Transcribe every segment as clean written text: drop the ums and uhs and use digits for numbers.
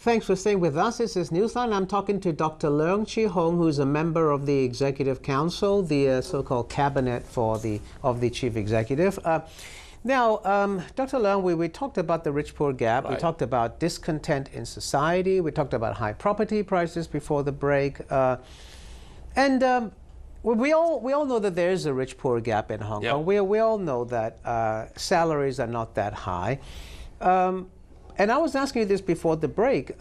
Thanks for staying with us. This is Newsline. I'm talking to Dr. Leung Chee Hong, who's a member of the Executive Council, the so-called cabinet of the Chief Executive. Now, Dr. Leung, we talked about the rich-poor gap. Right. We talked about discontent in society. We talked about high property prices before the break. We all know that there is a rich-poor gap in Hong Kong. We all know that salaries are not that high. And I was asking you this before the break.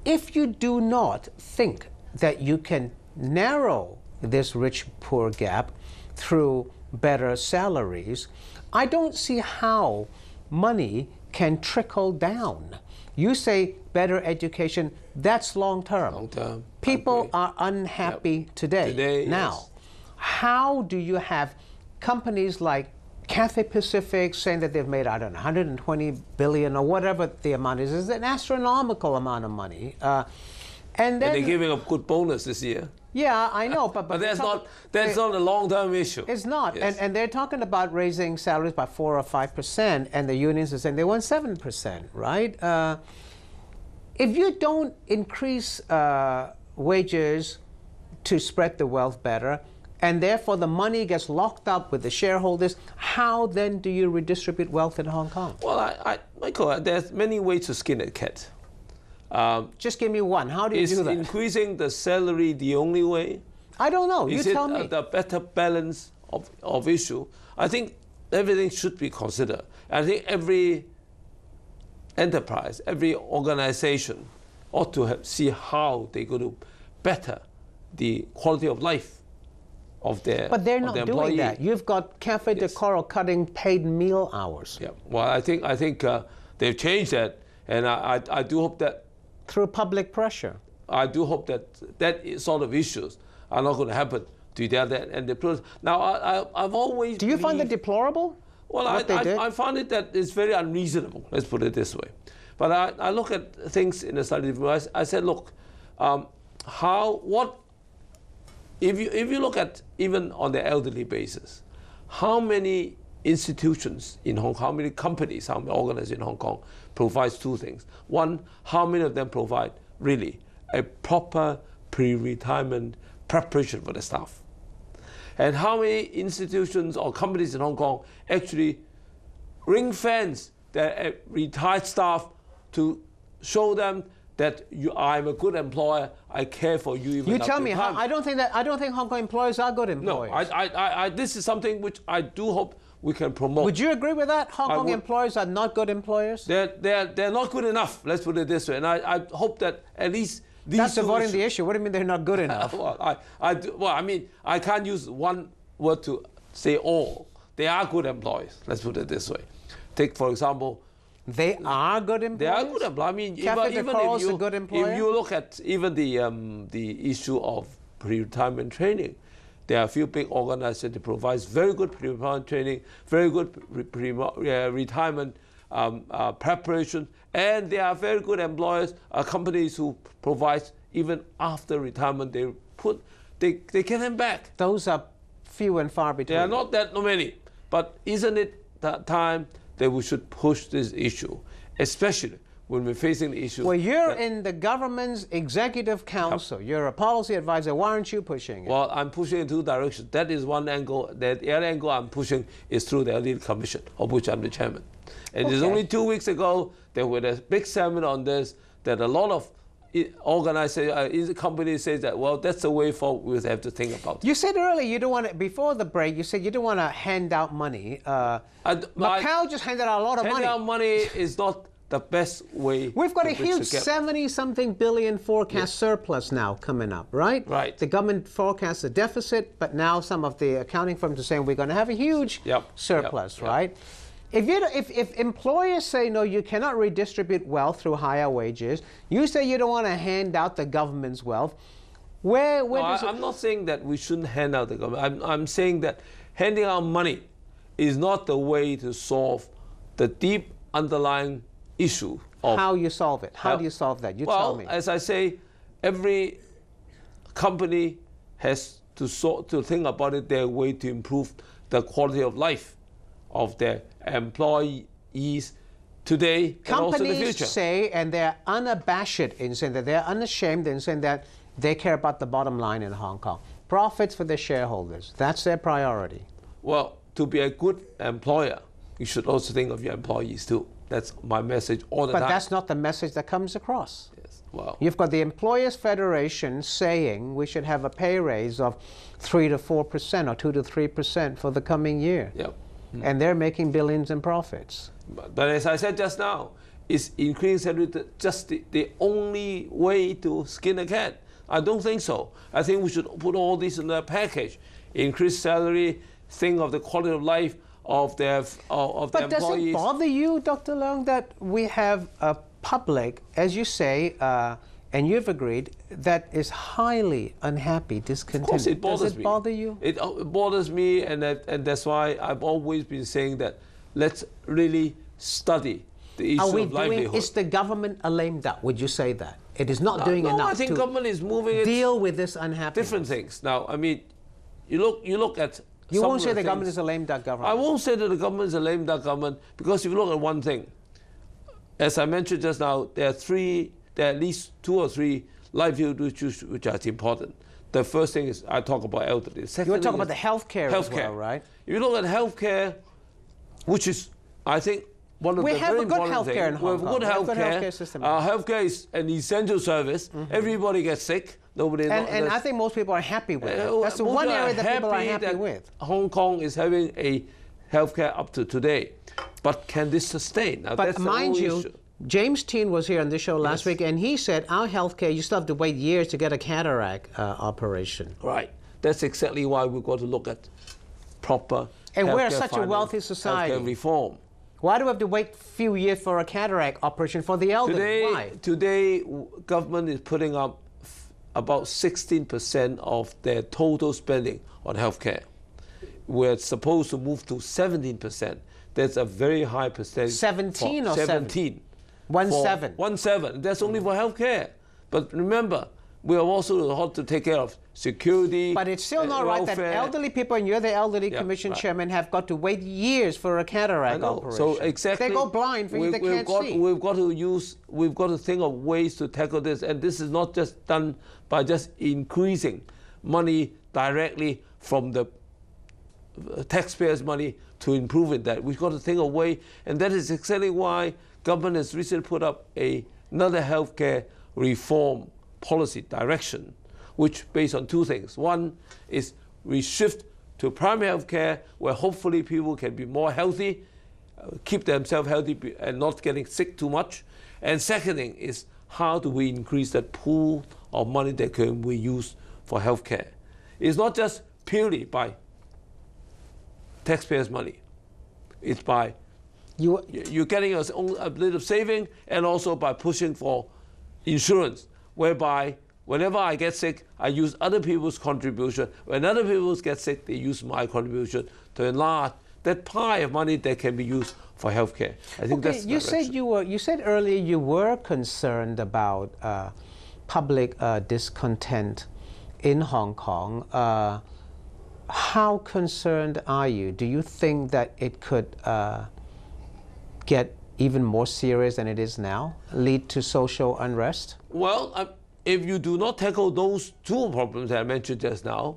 If you do not think that you can narrow this rich-poor gap through better salaries, I don't see how money can trickle down. You say better education, that's long-term. Long-term. People are unhappy today. Now, yes. How do you have companies like Cathay Pacific saying that they've made, I don't know, 120 billion or whatever the amount is? It's an astronomical amount of money. And then they're giving a good bonus this year. Yeah, I know, but that's not a long-term issue. It's not, yes. and they're talking about raising salaries by 4 or 5%, and the unions are saying they want 7%, right? If you don't increase wages to spread the wealth better, and therefore the money gets locked up with the shareholders, how then do you redistribute wealth in Hong Kong? Well, Michael, there's many ways to skin a cat. Just give me one. How do you do that? Is increasing the salary the only way? I don't know. You tell me. Is it the better balance of issue? I think everything should be considered. I think every enterprise, every organization ought to see how they're going to better the quality of life of their But they're not doing that. You've got Cafe de Yes. Coral cutting paid meal hours. Yeah. Well, I think they've changed that, and I do hope that through public pressure. I do hope that sort of issues are not going to happen to the other end. Now, I've always Do you find it deplorable? Well, I find it that it's very unreasonable. Let's put it this way. But I look at things in a slightly different way. I said, look, if you look at even on the elderly basis, how many institutions in Hong Kong, how many companies, how many organizations in Hong Kong provides two things. One, how many of them provide really a proper pre-retirement preparation for the staff? And how many institutions or companies in Hong Kong actually ring-fence their retired staff to show them that I'm a good employer, I care for you even You tell me, I don't think Hong Kong employers are good employers. No, this is something which I do hope we can promote. Would you agree with that? Hong Kong employers are not good employers? They're not good enough, let's put it this way. And I hope that at least these That's avoiding the issue. What do you mean they're not good enough? I mean, I can't use one word to say all. They are good employees, let's put it this way. Take, for example, they are good employers? They are good employers. I mean, even if you look at even the issue of pre-retirement training, there are a few big organizations that provide very good pre-retirement training, very good retirement preparation, and they are very good employers, companies who provide even after retirement, they get them back. Those are few and far between. There are not that many, but isn't it that time that we should push this issue, especially when we're facing the issue? Well, you're in the government's executive council. You're a policy advisor. Why aren't you pushing it? Well, I'm pushing in two directions. That is one angle. The other angle I'm pushing is through the Elite Commission, of which I'm the chairman. And It's only 2 weeks ago there was a big seminar on this that a lot of organizations, companies say that, well, that's the way forward we have to think about. You said earlier you don't want to, before the break, you said you don't want to hand out money. Macau just handed out a lot of money. Handing out money is not the best way. We've got a huge 70-something billion forecast surplus now coming up, right? Right. The government forecasts a deficit, but now some of the accounting firms are saying we're going to have a huge surplus, right? If employers say, no, you cannot redistribute wealth through higher wages, you say you don't want to hand out the government's wealth, I'm not saying that we shouldn't hand out the government. I'm saying that handing out money is not the way to solve the deep underlying issue of how you solve it. How do you solve that? You tell me. Well, as I say, every company has to think about it, their way to improve the quality of life of their employees today and also in the future. Companies say, and they're unabashed in saying that, they're unashamed in saying that they care about the bottom line in Hong Kong. Profits for their shareholders. That's their priority. Well, to be a good employer, you should also think of your employees too. That's my message all the time. But that's not the message that comes across. Yes. Well, you've got the Employers Federation saying we should have a pay raise of 3 to 4% or 2 to 3% for the coming year. Yep. And they're making billions in profits. But as I said just now, is increasing salary just the only way to skin a cat? I don't think so. I think we should put all this in a package. Increase salary, think of the quality of life of their employees. But does it bother you, Dr. Leung, that we have a public, as you say, and you've agreed, that is highly unhappy, discontented? Of course it bothers me. Does it bother you? It bothers me, and that's why I've always been saying that let's really study the issue of livelihood. Is the government a lame duck? Would you say that? It is not doing enough I think government is moving deal with this unhappiness. Different things. Now, I mean, you look at. You won't say the government is a lame duck government. I won't say that the government is a lame duck government, because if you look at one thing, as I mentioned just now, there are at least 2 or 3 livelihood issues which are important. The first thing is I talk about elderly. You want to talk about the healthcare as well, right? If you look at healthcare, which is, I think, one of the very important things. We have a good healthcare system. Healthcare is an essential service. Everybody gets sick. Nobody. And I think most people are happy with it. That's the one area that people are happy with. Hong Kong is having a healthcare up to today, but can this sustain? Now, but mind you, James Teen was here on this show last week, and he said our healthcare, you still have to wait years to get a cataract operation. Right. That's exactly why we've got to look at proper. And we're such a wealthy society. Healthcare reform. Why do we have to wait a few years for a cataract operation for the elderly? Why? Today, government is putting up about 16% of their total spending on healthcare. We're supposed to move to 17%. That's a very high percentage. 17 or 17? 17. 17. That's only for healthcare. But remember, we have also had to take care of security. But it's still not right that elderly people, and you're the elderly commission chairman, have got to wait years for a cataract operation. So exactly, they go blind for they can't see. We've got to think of ways to tackle this, and this is not just done by just increasing money directly from the taxpayers' money to improving that. We've got to think of a way, and that is exactly why government has recently put up another healthcare reform policy direction, which based on 2 things. One is we shift to primary health care, where hopefully people can be more healthy, keep themselves healthy and not getting sick too much. And second thing is, how do we increase that pool of money that can we use for health care? It's not just purely by taxpayers' money. It's by you're getting a little saving, and also by pushing for insurance, whereby whenever I get sick, I use other people's contribution. When other people get sick, they use my contribution to enlarge that pie of money that can be used for healthcare. I think that's the direction. You said earlier you were concerned about public discontent in Hong Kong. How concerned are you? Do you think that it could get even more serious than it is now, lead to social unrest? Well, if you do not tackle those 2 problems that I mentioned just now,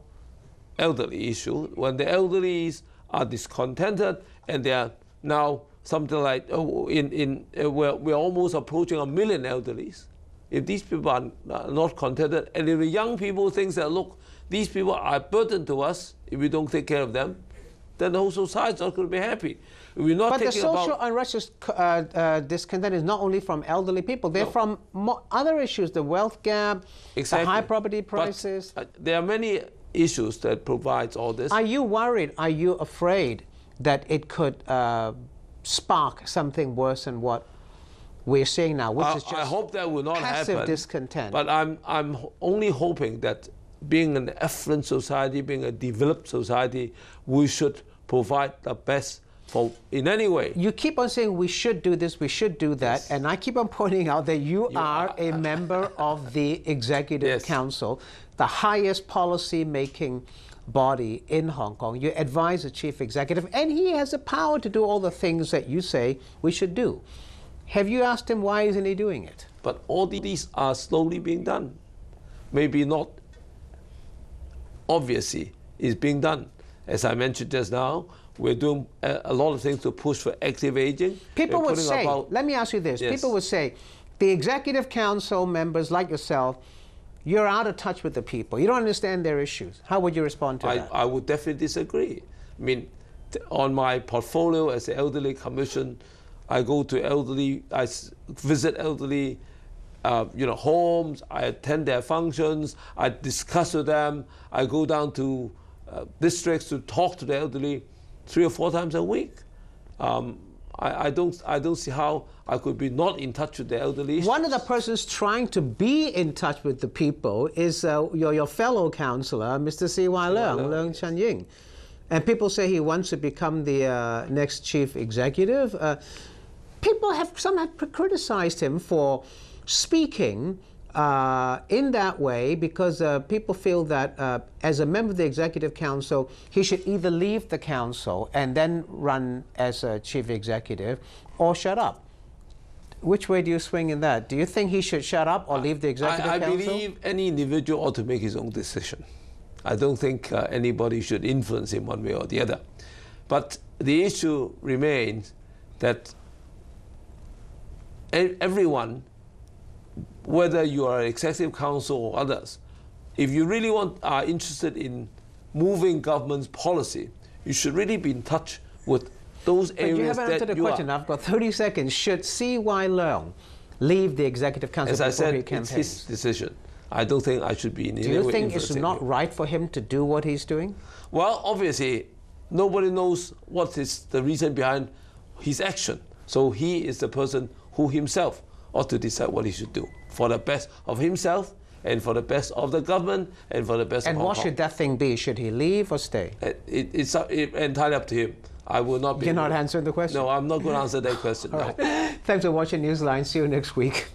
elderly issue, when the elderly are discontented and they are now something like, we're almost approaching 1 million elderlies. If these people are not contented, and if the young people think that, look, these people are a burden to us if we don't take care of them, then the whole society is not going to be happy. We're not but the social unrest discontent is not only from elderly people. They're from other issues, the wealth gap, the high property prices. But, there are many issues that provides all this. Are you worried? Are you afraid that it could spark something worse than what we're seeing now, which is just I hope that will not passive happen, discontent? But I'm only hoping that being an affluent society, being a developed society, we should provide the best for in any way. You keep on saying we should do this, we should do that, yes. And I keep on pointing out that you are a member of the Executive yes. Council, the highest policy-making body in Hong Kong. You advise the Chief Executive, and he has the power to do all the things that you say we should do. Have you asked him why isn't he doing it? But all these are slowly being done. Maybe not obviously is being done. As I mentioned just now, we're doing a lot of things to push for active aging. People would say, let me ask you this, yes. people would say, the executive council members like yourself, you're out of touch with the people. You don't understand their issues. How would you respond to that? I would definitely disagree. I mean, on my portfolio as the Elderly Commission, I go to elderly, I visit elderly homes, I attend their functions, I discuss with them, I go down to districts to talk to the elderly 3 or 4 times a week. I don't see how I could be not in touch with the elderly. One of the persons trying to be in touch with the people is your fellow councillor, Mr. C.Y. Leung Chun-ying. And people say he wants to become the next chief executive. Some have criticized him for speaking in that way because people feel that as a member of the Executive Council, he should either leave the council and then run as a chief executive or shut up. Which way do you swing in that? Do you think he should shut up or leave the Executive Council? I believe any individual ought to make his own decision. I don't think anybody should influence him one way or the other. But the issue remains that everyone, whether you are an executive council or others, if you really are interested in moving government's policy, you should really be in touch with those areas that you haven't answered the question. I've got 30 seconds. Should C.Y. Leung leave the executive council before he campaigns? It's his decision. I don't think I should be in any way. Do you think it's not right for him to do what he's doing? Well, obviously, nobody knows what is the reason behind his action. So he is the person who himself ought to decide what he should do for the best of himself and for the best of the government and for the best of Hong Kong. And what should that thing be? Should he leave or stay? It's entirely up to him. I will not be... You're not answering the question? No, I'm not going to answer that question. All right. Thanks for watching Newsline. See you next week.